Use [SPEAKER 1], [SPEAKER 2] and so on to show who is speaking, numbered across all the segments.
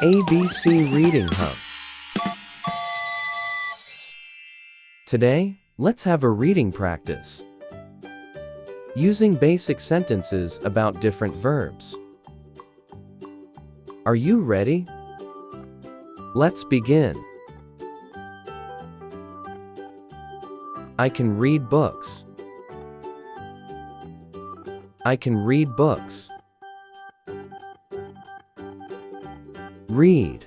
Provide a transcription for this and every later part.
[SPEAKER 1] ABC Reading Hub. Today, let's have a reading practice using basic sentences about different verbs. Are you ready? Let's begin. I can read books. I can read books. Read.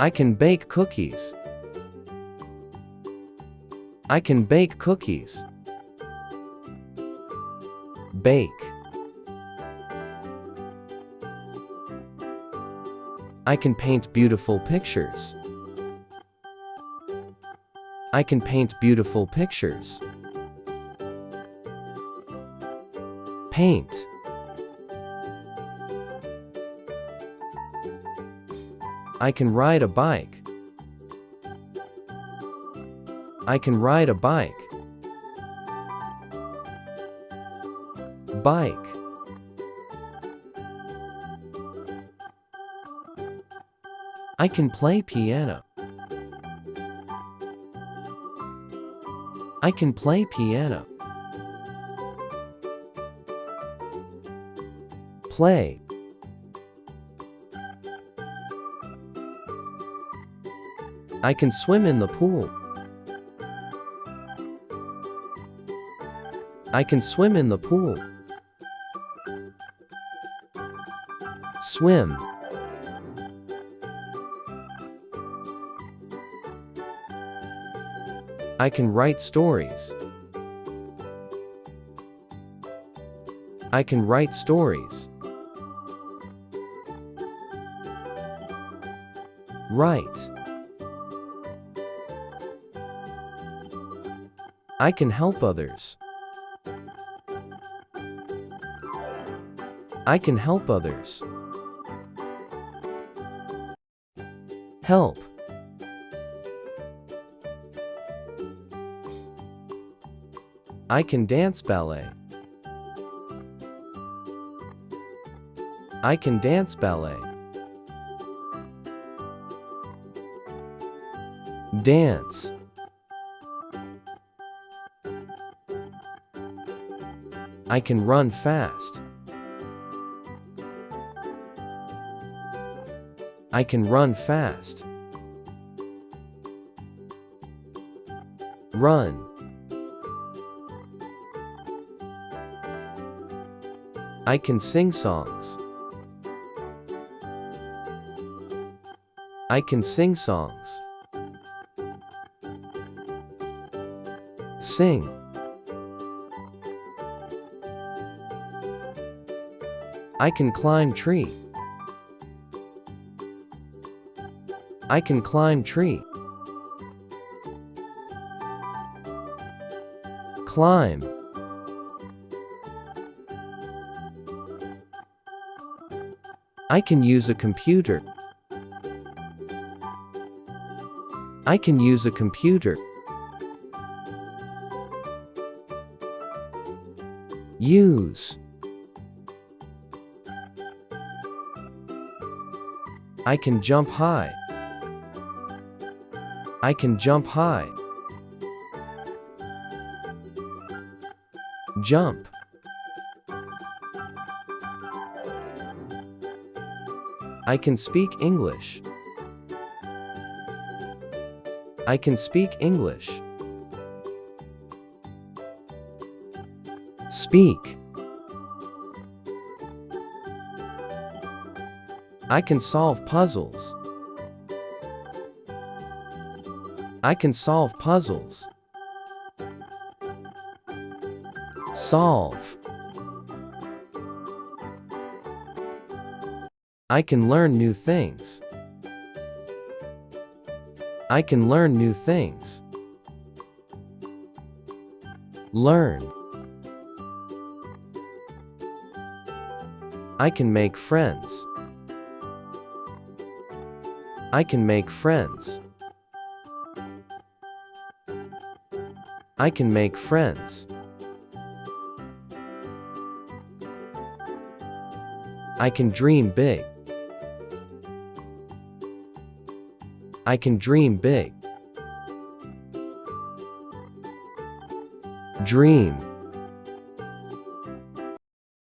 [SPEAKER 1] I can bake cookies. I can bake cookies. Bake. I can paint beautiful pictures. I can paint beautiful pictures. Paint. I can ride a bike. I can ride a bike. Bike. I can play piano. I can play piano. Play. I can swim in the pool. I can swim in the pool. Swim. I can write stories. I can write stories. Write. I can help others. I can help others. Help. I can dance ballet. I can dance ballet. Dance. I can run fast. I can run fast. Run. I can sing songs. I can sing songs. Sing. I can climb tree. I can climb tree. Climb. I can use a computer. I can use a computer. Use. I can jump high. I can jump high. Jump. I can speak English. I can speak English. Speak. I can solve puzzles. I can solve puzzles. Solve. I can learn new things. I can learn new things. Learn. I can make friends. I can make friends. I can make friends. I can dream big. I can dream big. Dream.